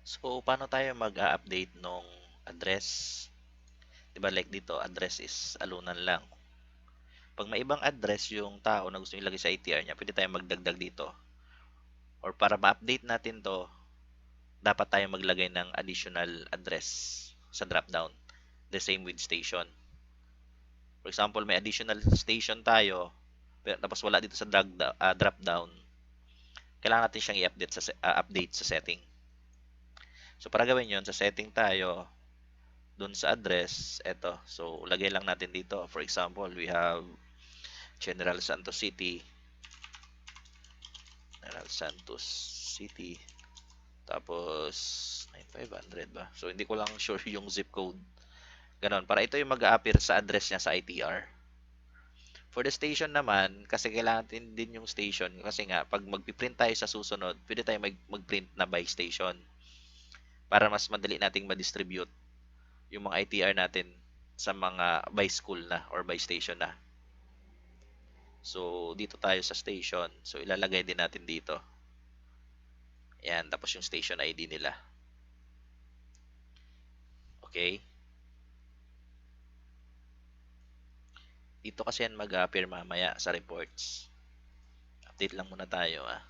So, paano tayo mag-update nung address? Diba like dito, address is alunan lang. Pag may ibang address yung tao na gusto ilagay sa ATR niya, pwede tayong magdagdag dito. Or para ma-update natin to, dapat tayo maglagay ng additional address sa drop-down. The same with station. For example, may additional station tayo, tapos wala dito sa drop-down. Kailangan natin siyang i-update update sa setting. So, para gawin yon sa setting tayo, dun sa address, eto. So, lagay lang natin dito. For example, we have General Santos City. General Santos City. Tapos, 9500 ba? So, hindi ko lang sure yung zip code. Ganon. Para ito yung mag-a-appear sa address niya sa ITR. For the station naman, kasi kailangan din yung station. Kasi nga, pag mag-print tayo sa susunod, pwede tayo mag-print na by station. Para mas madali nating ma-distribute yung mga ITR natin sa mga by school na or by station na. So, dito tayo sa station. So, ilalagay din natin dito. Ayan, tapos yung station ID nila. Okay? Dito kasi yan mag-appear mamaya sa reports. Update lang muna tayo ah.